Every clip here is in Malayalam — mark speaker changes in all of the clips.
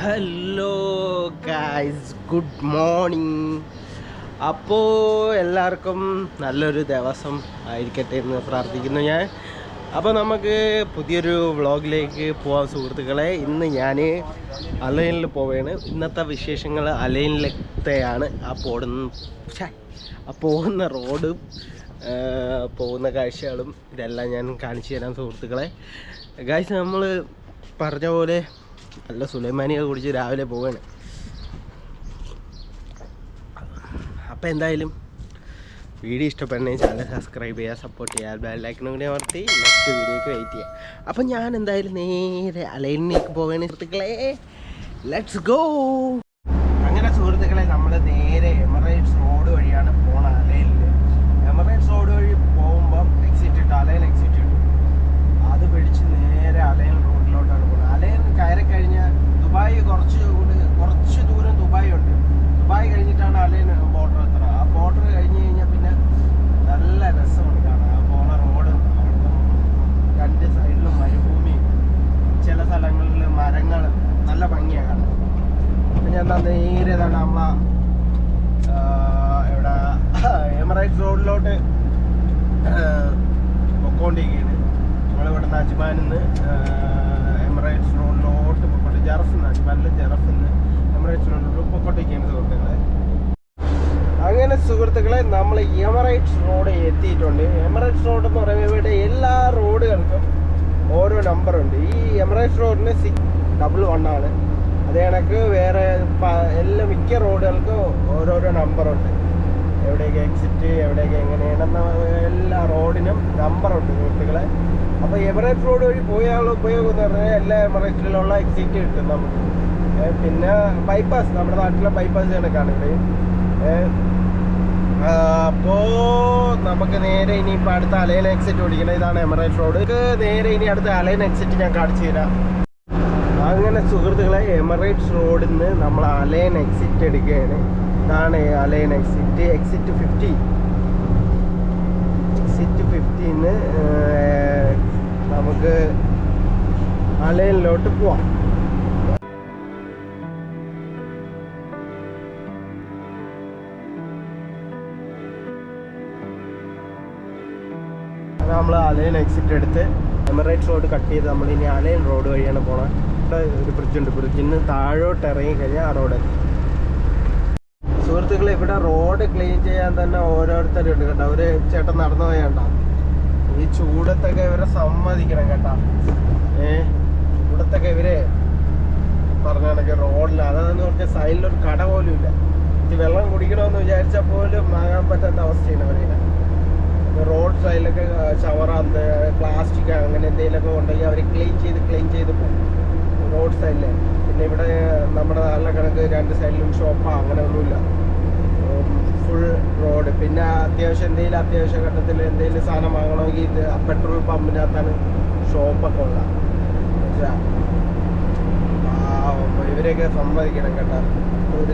Speaker 1: Hello guys, good morning. അപ്പോൾ എല്ലാവർക്കും നല്ലൊരു ദിവസം ആയിരിക്കട്ടെ എന്ന് പ്രാർത്ഥിക്കുന്നു ഞാൻ. അപ്പോൾ നമുക്ക് പുതിയൊരു വ്ളോഗിലേക്ക് പോകാം സുഹൃത്തുക്കളെ. ഇന്ന് ഞാൻ അലൈനിൽ പോവുകയാണ്. ഇന്നത്തെ വിശേഷങ്ങൾ അലൈനിലത്തെയാണ്. പോകുന്ന റോഡും പോകുന്ന കാഴ്ചകളും ഇതെല്ലാം ഞാൻ കാണിച്ചു തരാം സുഹൃത്തുക്കളെ. ഗായ്സ്, നമ്മൾ പറഞ്ഞ പോലെ നല്ല സുലൈമാനിയൊക്കെ കുടിച്ച് രാവിലെ പോവുകയാണ്. അപ്പോൾ എന്തായാലും വീഡിയോ ഇഷ്ടപ്പെടണേ ചാനൽ സബ്സ്ക്രൈബ് ചെയ്യുക, സപ്പോർട്ട് ചെയ്യുക, ബെൽ ഐക്കണും കൂടി അമർത്തി നെക്സ്റ്റ് വീഡിയോയ്ക്ക് വെയിറ്റ് ചെയ്യുക. അപ്പം ഞാൻ എന്തായാലും നേരെ അലൈനിലേക്ക് പോവുകയാണ് സുഹൃത്തുക്കളെ. Let's go. അങ്ങനെ സുഹൃത്തുക്കളെ, നമ്മൾ നേരെ എമിറേറ്റ്സ് റോഡ് വഴിയാണ് പോണത്. അലൈനിൽ എമിറേറ്റ്സ് റോഡ് വഴി പോകുമ്പം എക്സിറ്റ് ഇട്ട് അലൈൻ എക്സിറ്റ് ഇട്ടു, അത് പിടിച്ച് നേരെ അലൈൻ റോഡിലോട്ടാണ് പോകുന്നത്. അലൈൻ കയറി കഴിഞ്ഞാൽ ദുബായ് കുറച്ച് ദൂരം ദുബായ് ഉണ്ട്. ദുബായ് കഴിഞ്ഞിട്ടാണ് അലൈൻ ബോർഡർ എത്തുന്നത്. ആ ബോർഡർ കഴിഞ്ഞ് കഴിഞ്ഞാൽ പിന്നെ നല്ല രസമാണ് കാണാൻ. ആ പോണ റോഡ് അവിടുത്തെ രണ്ട് സൈഡിലും മരുഭൂമി, ചില സ്ഥലങ്ങളിൽ മരങ്ങൾ, നല്ല ഭംഗിയാണ് കാണാൻ. അപ്പം ഞാൻ നേരെ ഏതാണ് ഇവിടെ എമിറേറ്റ്സ് റോഡിലോട്ട് പൊക്കോണ്ടിരിക്കുകയാണ്. നമ്മളിവിടെ നിന്ന് അജ്മാനിൽ നിന്ന് എമിറേറ്റ്സ് റോഡിലോട്ട് പൊക്കോട്ട് അജ്മാനിൽ ജറഫിൽ നിന്ന് എമിറേറ്റ്സ് റോഡിലോട്ട് പൊക്കോട്ടിരിക്കുകയാണ് സുഹൃത്തുക്കളെ. അങ്ങനെ സുഹൃത്തുക്കളെ, നമ്മൾ എമിറേറ്റ്സ് റോഡ് എത്തിയിട്ടുണ്ട്. എമിറേറ്റ്സ് റോഡ് എന്ന് പറയുമ്പോൾ ഇവിടെ എല്ലാ റോഡുകൾക്കും ഓരോ നമ്പറുണ്ട്. ഈ എമിറേറ്റ്സ് റോഡിന് 611 ആണ്. അതേ കണക്ക് വേറെ എല്ലാ മിക്ക റോഡുകൾക്കും ഓരോരോ നമ്പറുണ്ട്. എവിടെയൊക്കെ എക്സിറ്റ്, എവിടെയൊക്കെ എങ്ങനെയാണെന്ന എല്ലാ റോഡിനും നമ്പറുണ്ട് സുഹൃത്തുക്കളെ. അപ്പോൾ എമിറേറ്റ്സ് റോഡ് വഴി പോയാലുള്ള ഉപയോഗം എന്ന് പറഞ്ഞാൽ എല്ലാ എമിറേറ്റ്സിലുള്ള എക്സിറ്റ് കിട്ടും നമുക്ക്. പിന്നെ ബൈപ്പാസ്, നമ്മുടെ നാട്ടിലെ ബൈപ്പാസ് കണക്കാണ് ഇവിടെ. അപ്പോൾ നമുക്ക് നേരെ ഇനിയിപ്പോൾ അടുത്ത അലൈൻ എക്സിറ്റ് ഓടിക്കണം. ഇതാണ് എമിറേറ്റ്സ് റോഡ്. നേരെ ഇനി അടുത്ത അലൈൻ എക്സിറ്റ് ഞാൻ കാണിച്ചു തരാം. അങ്ങനെ സുഹൃത്തുക്കളെ, എമിറേറ്റ്സ് റോഡിൽ നിന്ന് നമ്മൾ അലൈൻ എക്സിറ്റ് എടുക്കുകയാണ്. ഇതാണ് അലൈൻ എക്സിറ്റ്, എക്സിറ്റ് 50. എക്സിറ്റ് 50ന്ന് നമുക്ക് അലൈനിലോട്ട് പോവാം. നമ്മൾ അലൈൻ എക്സിറ്റ് എടുത്ത് എമിറേറ്റ്സ് റോഡ് കട്ട് ചെയ്ത് നമ്മളിനി അലൈൻ റോഡ് വഴിയാണ് പോണത്. ഒരു ബ്രിഡ്ജുണ്ട്, ബ്രിഡ്ജിന് താഴോട്ട് ഇറങ്ങി കഴിഞ്ഞാൽ ആ റോഡ് എത്തി. സുഹൃത്തുക്കളെ, ഇവിടെ റോഡ് ക്ലീൻ ചെയ്യാൻ തന്നെ ഓരോരുത്തരുണ്ട് കേട്ടോ. ഒരു ചേട്ടൻ നടന്നു പോയണ്ട. ഈ ചൂടത്തൊക്കെ ഇവരെ സമ്മതിക്കണം കേട്ടോ. ചൂടത്തൊക്കെ ഇവരെ പറഞ്ഞ കണക്ക് റോഡിൽ അതെന്ന് പറഞ്ഞാൽ സൈഡിലൊരു കട പോലും ഇല്ല. ഈ വെള്ളം കുടിക്കണമെന്ന് വിചാരിച്ചാൽ പോലും വാങ്ങാൻ പറ്റാത്ത അവസ്ഥയാണ് അവരിങ്ങനെ. റോഡ് സൈഡിലൊക്കെ ചവറാന്ത്, പ്ലാസ്റ്റിക് അങ്ങനെ എന്തെങ്കിലുമൊക്കെ ഉണ്ടെങ്കിൽ അവർ ക്ലീൻ ചെയ്ത് പോകും റോഡ് സൈഡിൽ. പിന്നെ ഇവിടെ നമ്മുടെ നല്ല കണക്ക് രണ്ട് സൈഡിലും ഷോപ്പാ അങ്ങനെ ഒന്നുമില്ല, ഫുൾ റോഡ്. പിന്നെ അത്യാവശ്യ ഘട്ടത്തിൽ എന്തെങ്കിലും സാധനം വാങ്ങണമെങ്കിൽ ഇത് പെട്രോൾ പമ്പിനകത്താണ് ഷോപ്പൊക്കെ ഉള്ളത്. ഇവരെയൊക്കെ സമ്മതിക്കണം കേട്ടോ. ഒരു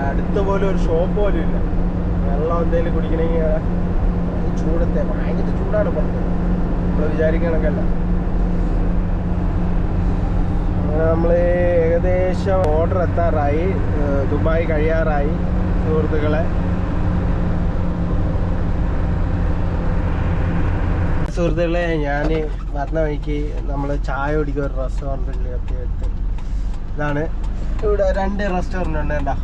Speaker 1: അടുത്ത് പോലും ഒരു ഷോപ്പ് പോലും ഇല്ല. വെള്ളം എന്തെങ്കിലും കുടിക്കണമെങ്കിൽ ചൂടത്തെ ഭയങ്കര ചൂടാണ് പുറത്ത്, നമ്മൾ വിചാരിക്കണക്കല്ല. നമ്മൾ ഏകദേശം ഓർഡർ എത്താറായി, ദുബായ് കഴിയാറായി സുഹൃത്തുക്കളെ. ഞാൻ വരുന്ന വഴിക്ക് നമ്മൾ ചായ കുടിക്കുക ഒരു റെസ്റ്റോറൻറ്റിൽ എത്തിയെടുത്ത്. ഇതാണ് ഇവിടെ 2 റെസ്റ്റോറൻ്റ് ഉണ്ട് കേട്ടോ.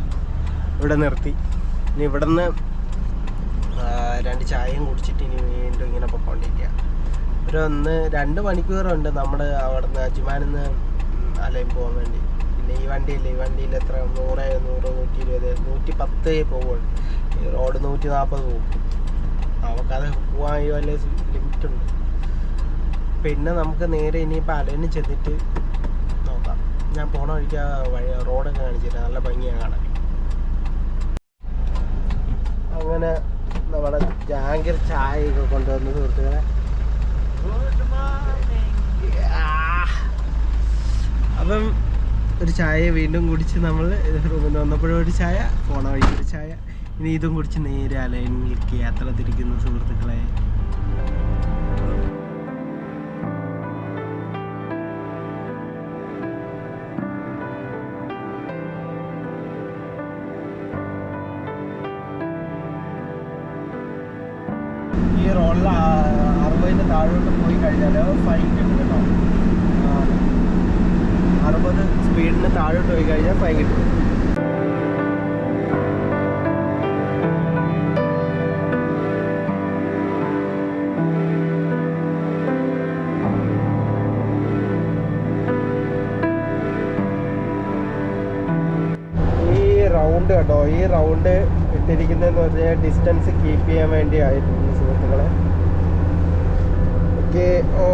Speaker 1: ഇവിടെ നിർത്തി ഇനി ഇവിടെ നിന്ന് 2 ചായയും കുടിച്ചിട്ട് ഇനി വീണ്ടും ഇങ്ങനെ പൊക്കോണ്ടിരിക്കുക. ഒരു 1-2 മണിക്കൂറുണ്ട് നമ്മൾ അവിടെ നിന്ന് അജ്മാനിൽ നിന്ന് അലൈൻ പോകാൻ വേണ്ടി. പിന്നെ ഈ വണ്ടിയിൽ എത്ര 100, 120, 110 പോകുള്ളൂ. ഈ റോഡ് 140 പോകും. നമുക്കത് പോകാൻ വല്ല ലിമിറ്റുണ്ട്. പിന്നെ നമുക്ക് നേരെ ഇനിയിപ്പോൾ അലൈനിൽ ചെന്നിട്ട് നോക്കാം. ഞാൻ പോണ വഴിക്ക് റോഡൊക്കെ കാണിച്ചില്ല, നല്ല ഭംഗിയാണ് കാണാൻ. അങ്ങനെ നമ്മുടെ ജാങ്കർ ചായയൊക്കെ കൊണ്ടുവന്ന് സുഹൃത്തുക്കളെ. അപ്പം ഒരു ചായ വീണ്ടും കുടിച്ച് നമ്മൾ റൂമിൽ നിന്ന് വന്നപ്പോഴും ഒരു ചായ, പോണ വഴിക്ക് ഒരു ചായ. ഇനി ഇതും കുടിച്ച് നേരെ അലൈനിലേക്ക് യാത്ര തിരിക്കുന്നു സുഹൃത്തുക്കളെ. താഴോട്ട് പോയി കഴിഞ്ഞാൽ ഫൈൻ കിട്ടും കേട്ടോ. 60 സ്പീഡിന് താഴോട്ട് പോയി കഴിഞ്ഞാൽ ഫൈൻ കിട്ടും. റൗണ്ട് കേട്ടോ, ഈ റൗണ്ട് ഇട്ടിരിക്കുന്നതെന്ന് പറഞ്ഞാൽ ഡിസ്റ്റൻസ് കീപ്പ് ചെയ്യാൻ വേണ്ടി ആയിരുന്നു സുഹൃത്തുക്കളെ. ഓക്കെ. ഓ,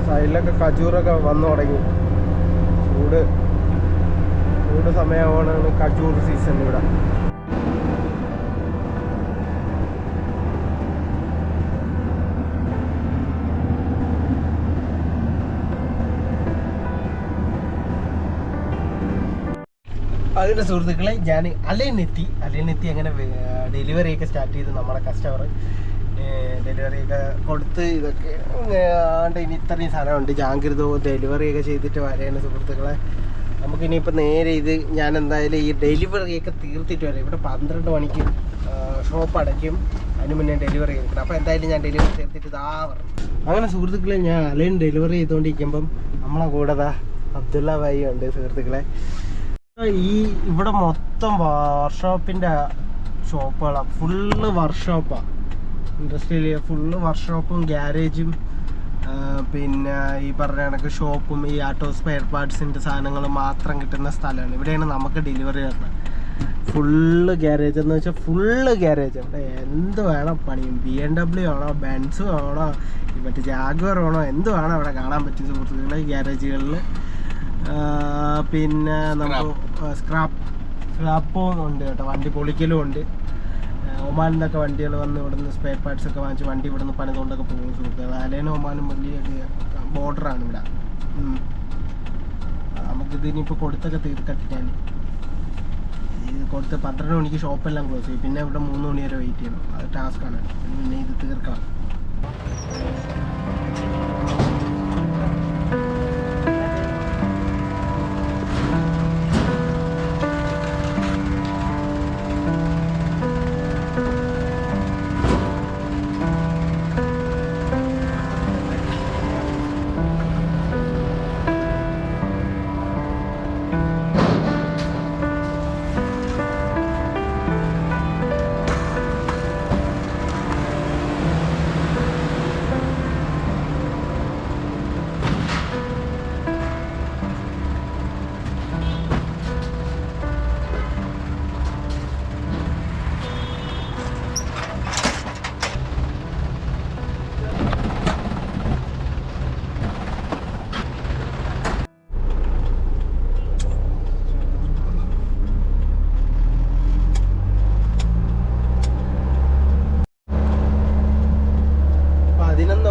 Speaker 1: സൈഡിലൊക്കെ ഖജൂറൊക്കെ വന്നു തുടങ്ങി. ചൂട് സമയമാണ്, ഖജൂർ സീസൺ ഇവിടെ. അതിൻ്റെ സുഹൃത്തുക്കളെ ഞാൻ അലൈനെത്തി അങ്ങനെ ഡെലിവറിയൊക്കെ സ്റ്റാർട്ട് ചെയ്ത് നമ്മളെ കസ്റ്റമർ ഡെലിവറിയൊക്കെ കൊടുത്ത് ഇതൊക്കെ ഇനി ഇത്രയും സാധനമുണ്ട്. ജാഗ്രത ഡെലിവറിയൊക്കെ ചെയ്തിട്ട് വരെയാണ് സുഹൃത്തുക്കളെ. നമുക്കിനിയിപ്പോൾ നേരെ ഇത് ഞാൻ എന്തായാലും ഈ ഡെലിവറിയൊക്കെ തീർത്തിട്ട് വരാം. ഇവിടെ 12 മണിക്ക് ഷോപ്പ് അടയ്ക്കും, അതിന് മുന്നേ ഡെലിവറി ചെയ്തിട്ടുണ്ട്. അപ്പോൾ എന്തായാലും ഞാൻ ഡെലിവറി തീർത്തിട്ട് ഇതാ പറഞ്ഞു. അങ്ങനെ സുഹൃത്തുക്കളെ ഞാൻ അലൈൻ ഡെലിവറി ചെയ്തുകൊണ്ടിരിക്കുമ്പം നമ്മളെ കൂടെ അബ്ദുള്ള ഭായി ഉണ്ട് സുഹൃത്തുക്കളെ. ഇവിടെ മൊത്തം വർക്ക്ഷോപ്പിൻ്റെ ഷോപ്പുകളാണ്, ഫുള്ള് വർക്ക്ഷോപ്പാണ്. ഇൻഡസ്ട്രിയിൽ ഫുള്ള് വർക്ക്ഷോപ്പും ഗ്യാരേജും പിന്നെ ഈ പറഞ്ഞ കണക്ക് ഷോപ്പും ഈ ആട്ടോ സ്പെയർ പാർട്സിൻ്റെ സാധനങ്ങൾ മാത്രം കിട്ടുന്ന സ്ഥലമാണ്. ഇവിടെയാണ് നമുക്ക് ഡെലിവറി തരുന്നത്. ഫുള്ള് ഗ്യാരേജ് എന്ന് വെച്ചാൽ ഫുള്ള് ഗ്യാരേജ്. അവിടെ എന്ത് വേണം പണിയും, BMW വേണോ, ബെൻസ് വേണോ, മറ്റേ ജാഗ്വർ വേണോ, എന്ത് വേണം അവിടെ കാണാൻ പറ്റും സുഹൃത്തുക്കളെ ഗ്യാരേജുകളിൽ. പിന്നെ നമുക്ക് സ്ക്രാപ്പും ഉണ്ട് കേട്ടോ, വണ്ടി പൊളിക്കലും ഉണ്ട്. ഒമാനിൽ നിന്നൊക്കെ വണ്ടികൾ വന്ന് ഇവിടുന്ന് സ്പെയർ പാർട്സ് ഒക്കെ വാങ്ങിച്ച് വണ്ടി ഇവിടുന്ന് പണിതുകൊണ്ടൊക്കെ പോകും സുഹൃത്തുക്കൾ. അലേനും ഒമാനും വലിയ ബോർഡറാണ് ഇവിടെ. നമുക്കിതിനിപ്പോൾ കൊടുത്തൊക്കെ തീർക്കട്ടിക്കാൻ ഇത് കൊടുത്ത് 12 മണിക്ക് ഷോപ്പെല്ലാം ക്ലോസ് ചെയ്യും. പിന്നെ ഇവിടെ 3 മണി വരെ വെയിറ്റ് ചെയ്യണം. അത് ടാസ്ക്കാണ്. പിന്നെ ഇത് തീർക്കണം.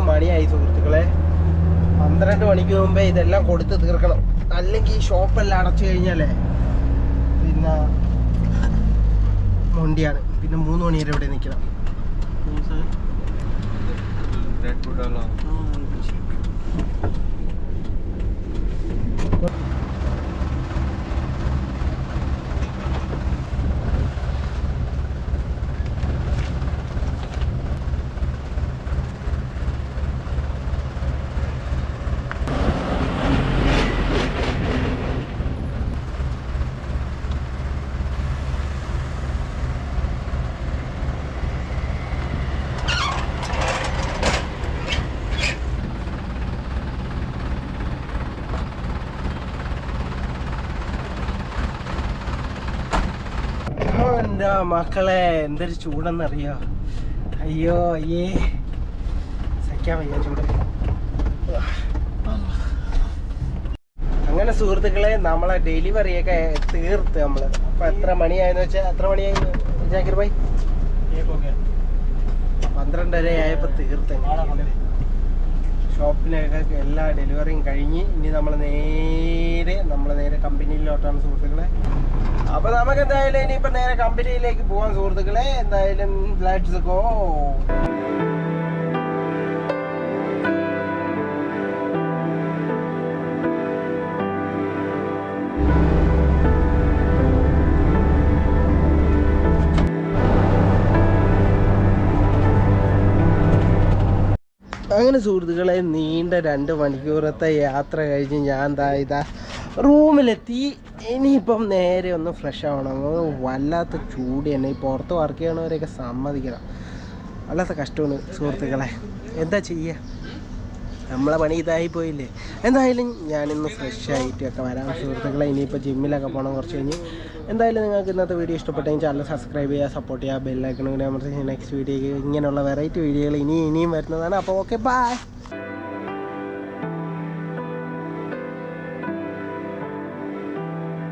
Speaker 1: മണിയായി സുഹൃത്തുക്കളെ. 12 മണിക്ക് മുമ്പേ ഇതെല്ലാം കൊടുത്ത് തീർക്കണം. അല്ലെങ്കിൽ ഈ ഷോപ്പെല്ലാം അടച്ചു കഴിഞ്ഞാലേ പിന്നെ മൊണ്ടിയാണ്. പിന്നെ 3 മണി വരെ ഇവിടെ നിൽക്കണം. എൻ്റെ മക്കളെ എന്തൊരു ചൂടെന്നറിയോ. അയ്യോ അയ്യേ, സഹിക്കാൻ വയ്യ ചൂട്. അങ്ങനെ സുഹൃത്തുക്കളെ നമ്മളെ ഡെലിവറിയൊക്കെ തീർത്ത് നമ്മൾ. അപ്പം എത്ര മണിയായെന്ന് വെച്ചാൽ എത്ര മണിയായി ജാക്കിർ ഭായി? 12:30 ആയപ്പോൾ തീർത്ത്. ഷോപ്പിനൊക്കെ എല്ലാ ഡെലിവറിയും കഴിഞ്ഞ് ഇനി നമ്മൾ നേരെ കമ്പനിയിലോട്ടാണ് സുഹൃത്തുക്കളെ. അപ്പോൾ നമുക്ക് എന്തായാലും ഇനിയിപ്പോൾ നേരെ കമ്പനിയിലേക്ക് പോകാൻ സുഹൃത്തുക്കളെ. എന്തായാലും ലെറ്റ്സ് ഗോ. അങ്ങനെ സുഹൃത്തുക്കളെ, നീണ്ട 2 മണിക്കൂറത്തെ യാത്ര കഴിഞ്ഞ് ഞാൻ ഇതാ റൂമിലെത്തി. ഇനിയിപ്പം നേരെ ഒന്ന് ഫ്രഷ് ആവണം. വല്ലാത്ത ചൂട് തന്നെ. ഈ പുറത്ത് വർക്ക് ചെയ്യണവരെയൊക്കെ സമ്മതിക്കണം. വല്ലാത്ത കഷ്ടമാണ് സുഹൃത്തുക്കളെ. എന്താ ചെയ്യുക, നമ്മളെ പണി ഇതായി പോയില്ലേ. എന്തായാലും ഞാനിന്ന് ഫ്രഷ് ആയിട്ടൊക്കെ വരാം സുഹൃത്തുക്കളെ. ഇനിയിപ്പോൾ ജിമ്മിലൊക്കെ പോകണം കുറച്ച് കഴിഞ്ഞ്. എന്തായാലും നിങ്ങൾക്ക് ഇന്നത്തെ വീഡിയോ ഇഷ്ടപ്പെട്ടെങ്കിൽ ചാനൽ സബ്സ്ക്രൈബ് ചെയ്യുക, സപ്പോർട്ട് ചെയ്യുക, ബെല്ലൈക്കൺ കൂടി അമർത്തി നെക്സ്റ്റ് വീഡിയോയ്ക്ക് ഇങ്ങനെയുള്ള വെറൈറ്റി വീഡിയോകൾ ഇനിയും വരുന്നതാണ്. അപ്പോൾ ഓക്കെ, ബൈ.